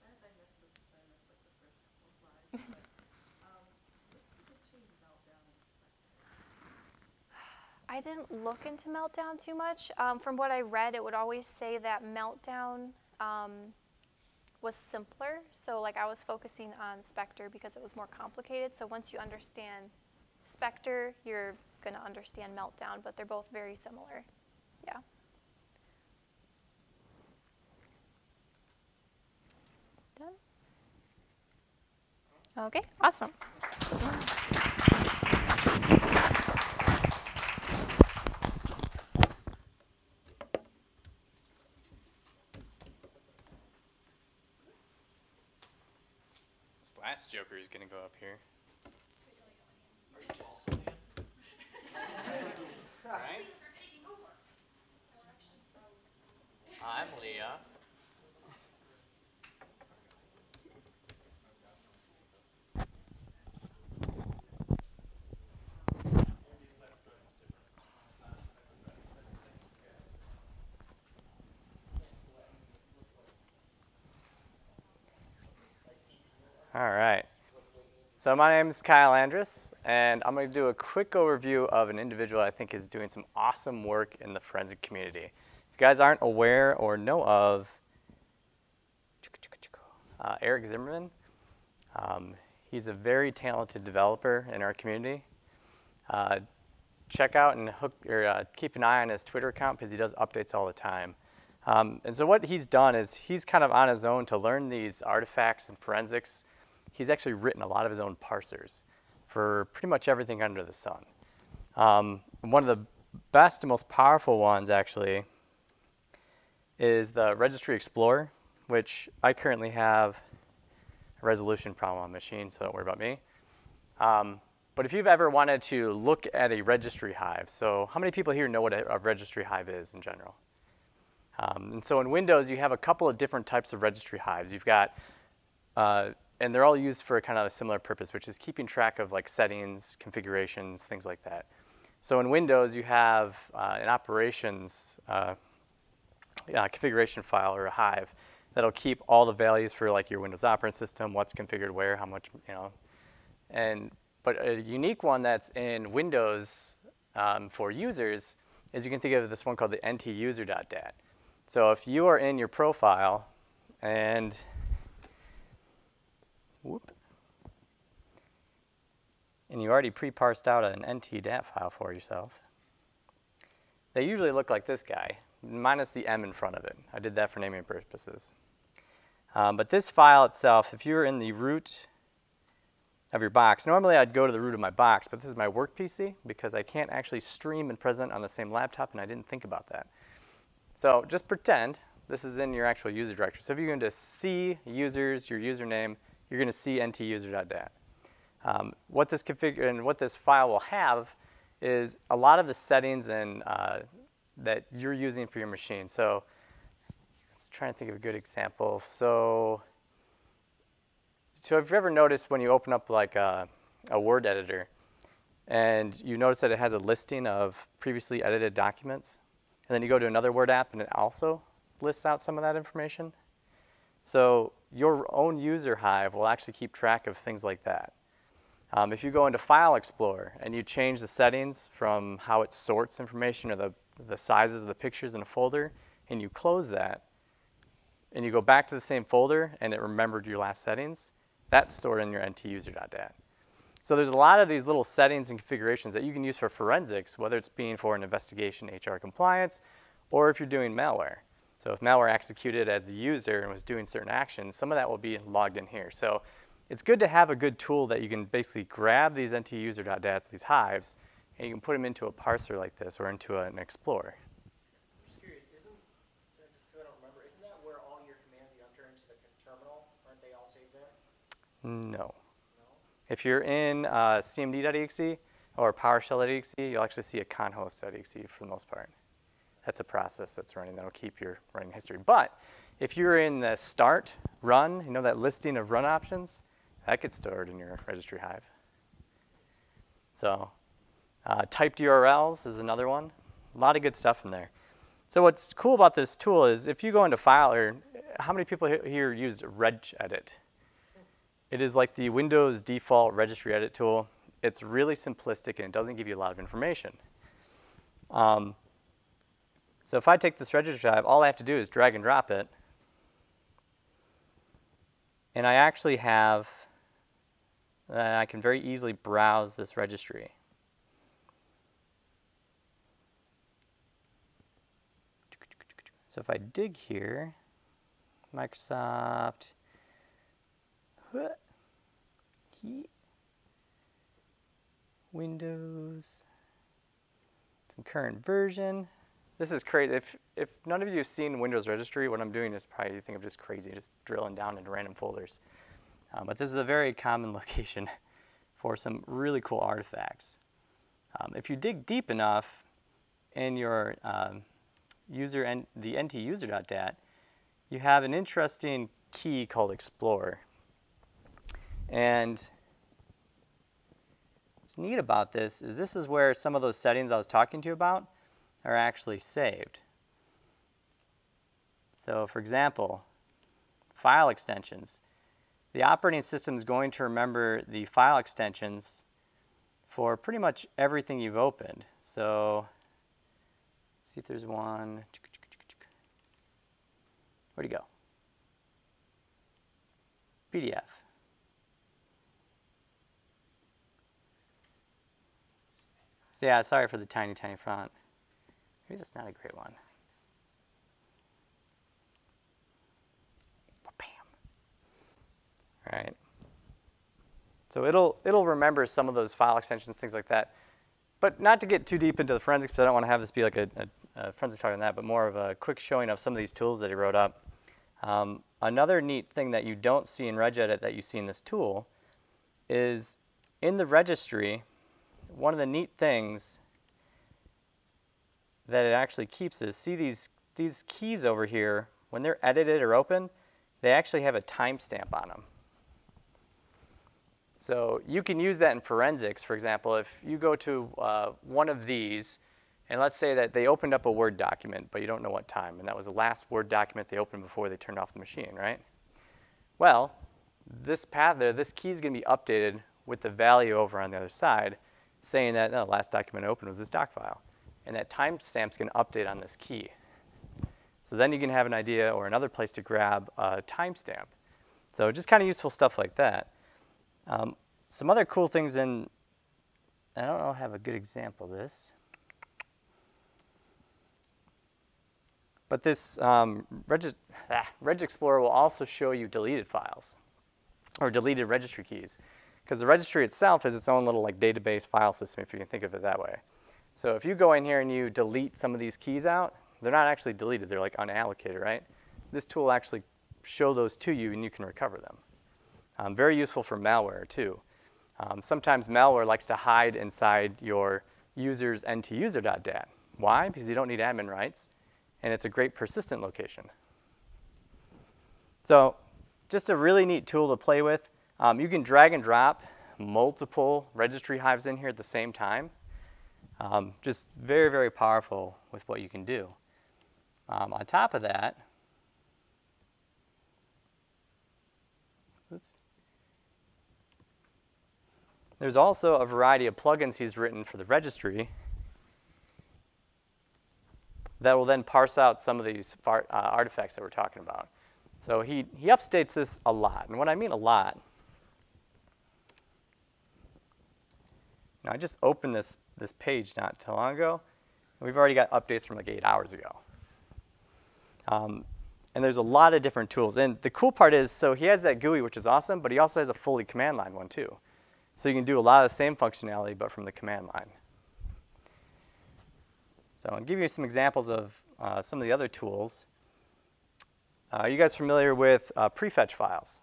Sorry if I missed this because I missed like the first couple of slides, but this ticket's changed Meltdown and Spectre. I didn't look into Meltdown too much. From what I read, it would always say that Meltdown was simpler. So like I was focusing on Spectre because it was more complicated. So once you understand Spectre, you're going to understand Meltdown, but they're both very similar. Yeah. Done? Okay, awesome. This last Joker is going to go up here. Are you also Dan? Right? I'm Leah. All right. So my name is Kyle Andrus, and I'm going to do a quick overview of an individual I think is doing some awesome work in the forensic community. If you guys aren't aware or know of Eric Zimmerman, he's a very talented developer in our community. Check out and keep an eye on his Twitter account because he does updates all the time. And so what he's done is he's kind of on his own to learn these artifacts and forensics. He's actually written a lot of his own parsers for pretty much everything under the sun. One of the best and most powerful ones actually is the Registry Explorer, which I currently have a resolution problem on my machine, so don't worry about me. But if you've ever wanted to look at a registry hive, so how many people here know what a registry hive is in general? And so in Windows, you have a couple of different types of registry hives. You've got, and they're all used for kind of a similar purpose, which is keeping track of like settings, configurations, things like that. So in Windows, you have an operations configuration file or a hive that'll keep all the values for like your Windows operating system, what's configured where, how much, you know. But a unique one that's in Windows for users is you can think of this one called the ntuser.dat. So if you are in your profile and you already pre-parsed out an nt.dat file for yourself, they usually look like this guy, minus the M in front of it. I did that for naming purposes. But this file itself, if you were in the root of your box, normally I'd go to the root of my box, but this is my work PC because I can't actually stream and present on the same laptop, and I didn't think about that. So just pretend this is in your actual user directory. So if you go into C users, your username, you're going to see ntuser.dat. What this file will have is a lot of the settings and that you're using for your machine. So let's try and think of a good example. So if you've ever noticed when you open up like a Word editor and you notice that it has a listing of previously edited documents, and then you go to another Word app and it also lists out some of that information. So your own user hive will actually keep track of things like that. If you go into File Explorer and you change the settings from how it sorts information or the sizes of the pictures in a folder, and you close that, and you go back to the same folder and it remembered your last settings, that's stored in your ntuser.dat. So there's a lot of these little settings and configurations that you can use for forensics, whether it's being for an investigation, HR compliance, or if you're doing malware. So if malware executed as the user and was doing certain actions, some of that will be logged in here. So it's good to have a good tool that you can basically grab these ntuser.dats, these hives, and you can put them into a parser like this or into an explorer. I'm just curious, just because I don't remember, isn't that where all your commands you enter into the terminal, aren't they all saved there? No. No? If you're in cmd.exe or PowerShell.exe, you'll actually see a conhost.exe for the most part. That's a process that's running that'll keep your running history. But if you're in the start, run, you know that listing of run options, that gets stored in your registry hive. So typed URLs is another one. A lot of good stuff in there. So what's cool about this tool is if you go into File, or how many people here use regedit? It is like the Windows default registry edit tool. It's really simplistic and it doesn't give you a lot of information. So if I take this registry hive, all I have to do is drag and drop it. And I actually have, I can very easily browse this registry. So if I dig here, Microsoft, Windows, some current version. This is crazy. If none of you have seen Windows Registry, what I'm doing is probably you think I'm just crazy, just drilling down into random folders. But this is a very common location for some really cool artifacts. If you dig deep enough in your the ntuser.dat, you have an interesting key called Explorer. And what's neat about this is where some of those settings I was talking to you about are actually saved. So for example, file extensions. the operating system is going to remember the file extensions for pretty much everything you've opened. So let's see if there's one. Where'd he go? PDF. So yeah, sorry for the tiny, tiny font. Maybe that's not a great one. Bam. All right. So it'll remember some of those file extensions, things like that. But not to get too deep into the forensics, because I don't want to have this be like a forensic talk on that, but more of a quick showing of some of these tools that he wrote up. Another neat thing that you don't see in regedit that you see in this tool is in the registry, one of the neat things that it actually keeps is, see these keys over here, when they're edited or open, they actually have a timestamp on them. So you can use that in forensics. For example, if you go to one of these, and let's say that they opened up a Word document, but you don't know what time, and that was the last Word document they opened before they turned off the machine, right? Well, this path there, this key is going to be updated with the value over on the other side, saying that no, the last document opened was this doc file. And that timestamp is going to update on this key. So then you can have an idea or another place to grab a timestamp. So just kind of useful stuff like that. Some other cool things in, I don't know, I have a good example of this. But this Reg Explorer will also show you deleted files or deleted registry keys. Because the registry itself is its own little like database file system, if you can think of it that way. So if you go in here and you delete some of these keys out, they're not actually deleted, they're like unallocated, right? This tool will actually show those to you and you can recover them. Very useful for malware too. Sometimes malware likes to hide inside your user's ntuser.dat. Why? Because you don't need admin rights, and it's a great persistent location. So just a really neat tool to play with. You can drag and drop multiple registry hives in here at the same time. Just very, very powerful with what you can do. On top of that, oops. There's also a variety of plugins he's written for the registry that will then parse out some of these artifacts that we're talking about. So he updates this a lot. And what I mean a lot, now I just opened this page not too long ago, and we've already got updates from like 8 hours ago. And there's a lot of different tools. And the cool part is, so he has that GUI, which is awesome, but he also has a fully command line one too. So you can do a lot of the same functionality, but from the command line. So I'll give you some examples of some of the other tools. Are you guys familiar with prefetch files?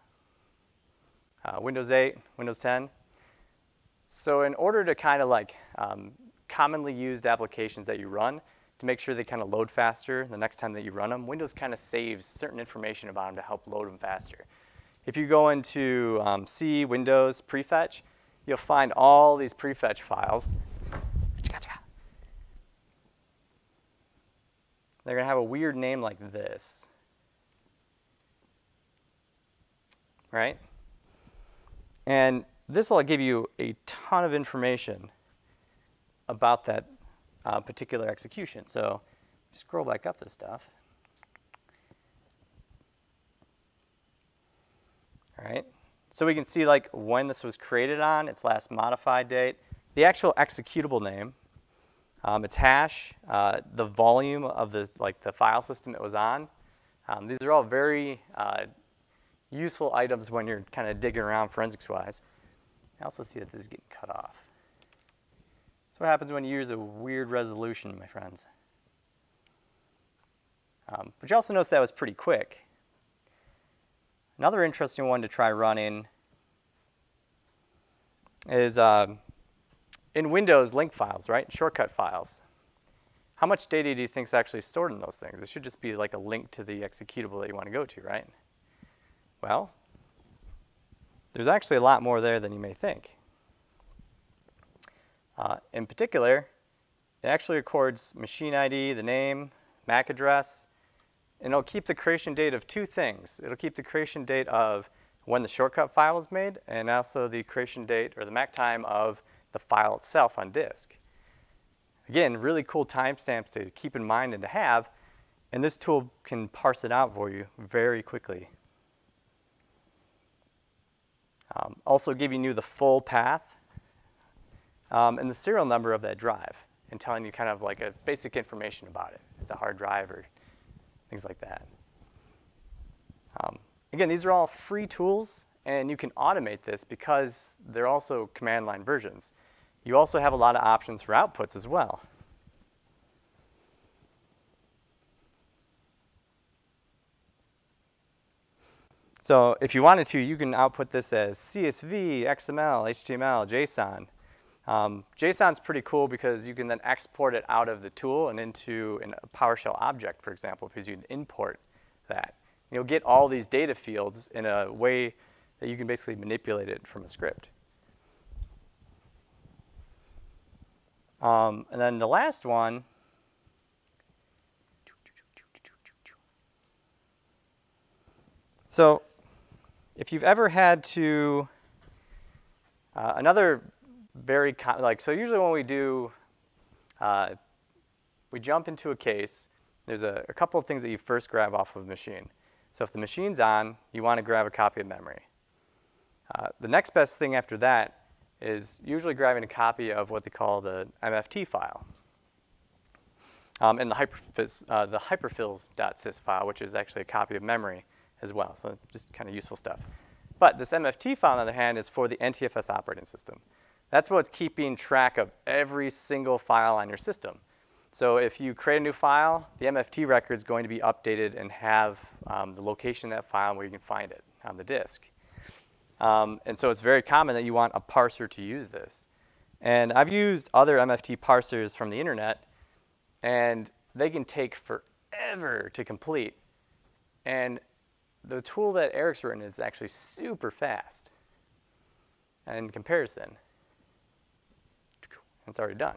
Windows 8, Windows 10. So in order to kind of like commonly used applications that you run, to make sure they kind of load faster the next time that you run them, Windows kind of saves certain information about them to help load them faster. If you go into C, Windows, prefetch, you'll find all these prefetch files. They're going to have a weird name like this, right? And this will give you a ton of information about that particular execution. So scroll back up this stuff. All right. So we can see like when this was created on, its last modified date, the actual executable name, its hash, the volume of the file system it was on. These are all very useful items when you're kind of digging around forensics-wise. I also see that this is getting cut off. That's what happens when you use a weird resolution, my friends. But you also notice that was pretty quick. Another interesting one to try running is in Windows link files, right? Shortcut files. How much data do you think is actually stored in those things? It should just be like a link to the executable that you want to go to, right? Well, there's actually a lot more there than you may think. In particular, it actually records machine ID, the name, MAC address, and it'll keep the creation date of two things. It'll keep the creation date of when the shortcut file was made, and also the creation date or the MAC time of the file itself on disk. Again, really cool timestamps to keep in mind and to have, and this tool can parse it out for you very quickly. Also giving you the full path and the serial number of that drive, and telling you kind of like a basic information about it. It's a hard drive or things like that. Again, these are all free tools, and you can automate this because they're also command line versions. You also have a lot of options for outputs as well. So if you wanted to, you can output this as CSV, XML, HTML, JSON. JSON's pretty cool because you can then export it out of the tool and into a PowerShell object, for example, because you can import that. You'll get all these data fields in a way that you can basically manipulate it from a script. And then the last one, so if you've ever had to, another very, so usually when we do, we jump into a case, there's a couple of things that you first grab off of the machine. So if the machine's on, you want to grab a copy of memory. The next best thing after that is usually grabbing a copy of what they call the MFT file. And the hyperfill.sys file, which is actually a copy of memory as well. So just kind of useful stuff. But this MFT file, on the other hand, is for the NTFS operating system. That's what's keeping track of every single file on your system. So if you create a new file, the MFT record is going to be updated and have the location of that file where you can find it on the disk. And so it's very common that you want a parser to use this. And I've used other MFT parsers from the internet, and they can take forever to complete. And the tool that Eric's written is actually super fast. And in comparison, it's already done.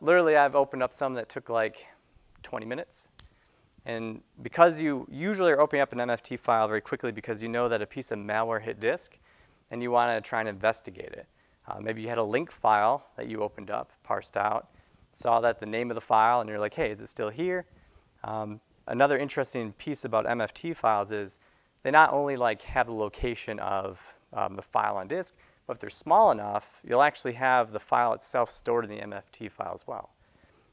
Literally, I've opened up some that took like 20 minutes. And because you usually are opening up an MFT file very quickly because you know that a piece of malware hit disk, and you want to try and investigate it. Maybe you had a link file that you opened up, parsed out, saw that the name of the file, and you're like, hey, is it still here? Another interesting piece about MFT files is they not only like have the location of the file on disk, but if they're small enough, you'll actually have the file itself stored in the MFT file as well.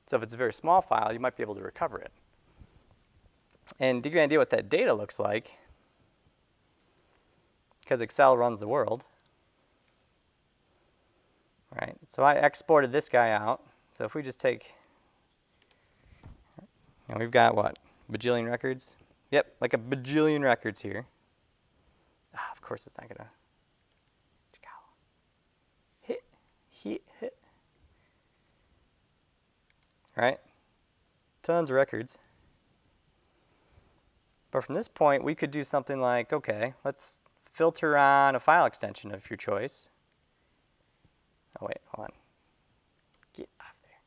So if it's a very small file, you might be able to recover it. And to give you an idea what that data looks like, because Excel runs the world, right? So I exported this guy out. So if we just take, and we've got what, bajillion records? Yep, like a bajillion records here. Of course it's not gonna. Hit. Right? Tons of records. But from this point, we could do something like, okay, let's filter on a file extension of your choice. Oh, wait, hold on. Get off there.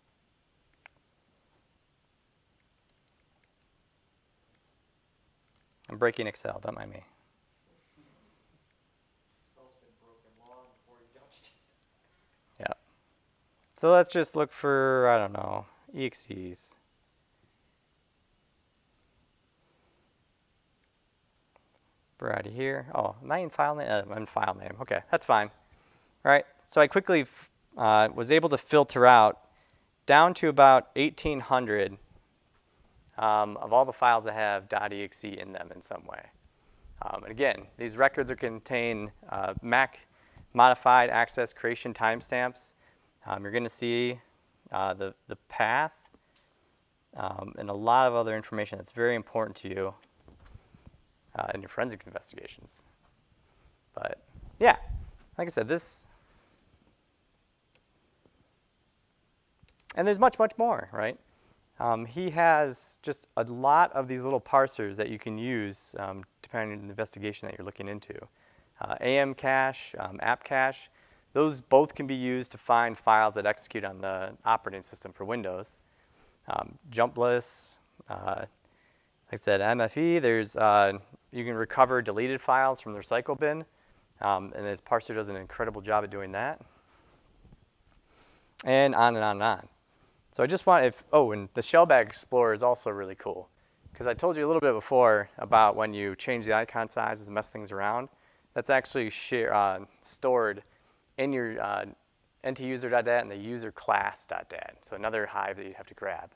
I'm breaking Excel, don't mind me. Yeah. So let's just look for, I don't know, EXEs. Variety here. Oh, am I in file name? I'm in file name. Okay, that's fine. All right, so I quickly was able to filter out down to about 1,800 of all the files that have .exe in them in some way. And again, these records are contain MAC modified access creation timestamps. You're going to see the path and a lot of other information that's very important to you in your forensics investigations. But yeah, like I said, this, and there's much, much more, right? He has just a lot of these little parsers that you can use depending on the investigation that you're looking into. AM cache, app cache, those both can be used to find files that execute on the operating system for Windows. Jump lists, like I said, MFE, there's You can recover deleted files from the recycle bin, and this parser does an incredible job at doing that. And on and on and on. So I just want, and the Shellbag Explorer is also really cool, because I told you a little bit before about when you change the icon sizes and mess things around. That's actually stored in your NTUser.dat and the user class.dat, so another Hive that you have to grab.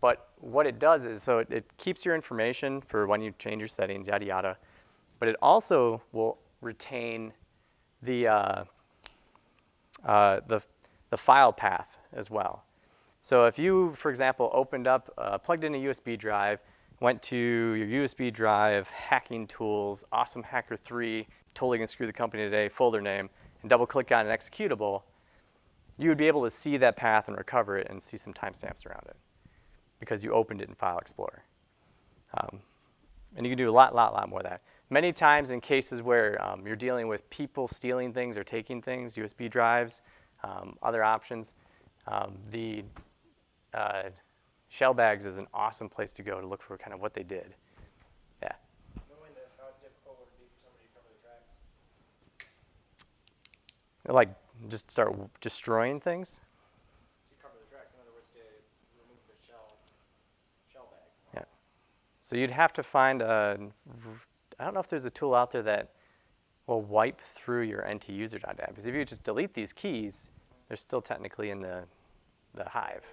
But what it does is, so it keeps your information for when you change your settings, yada yada, but it also will retain the file path as well. So if you, for example, opened up, plugged in a USB drive, went to your USB drive, hacking tools, awesome hacker 3, totally gonna screw the company today, folder name, and double click on an executable, you would be able to see that path and recover it and see some timestamps around it because you opened it in File Explorer. And you can do a lot more of that. Many times in cases where you're dealing with people stealing things or taking things, USB drives, other options, the Shellbags is an awesome place to go to look for kind of what they did. Yeah. Knowing this, how difficult would it be for somebody to cover the tracks? Like just start destroying things? To cover the tracks, in other words, to remove the shell bags. Yeah. So you'd have to find I don't know if there's a tool out there that will wipe through your NTUser.dat, because if you just delete these keys, they're still technically in the Hive.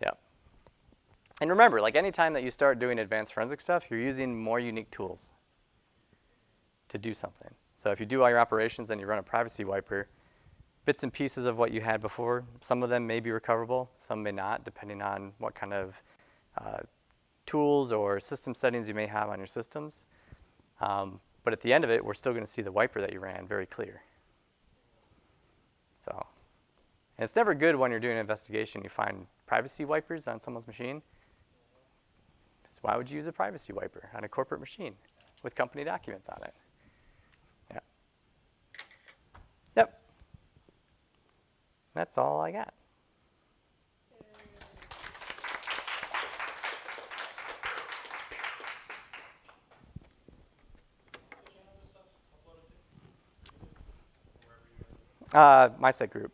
Yeah. And remember, like anytime that you start doing advanced forensic stuff, you're using more unique tools to do something. So if you do all your operations and you run a privacy wiper, bits and pieces of what you had before, some of them may be recoverable, some may not, depending on what kind of tools or system settings you may have on your systems. But at the end of it, we're still going to see the wiper that you ran very clear. So, and it's never good when you're doing an investigation, you find privacy wipers on someone's machine. So why would you use a privacy wiper on a corporate machine with company documents on it? Yeah. Yep. That's all I got. MiSec group.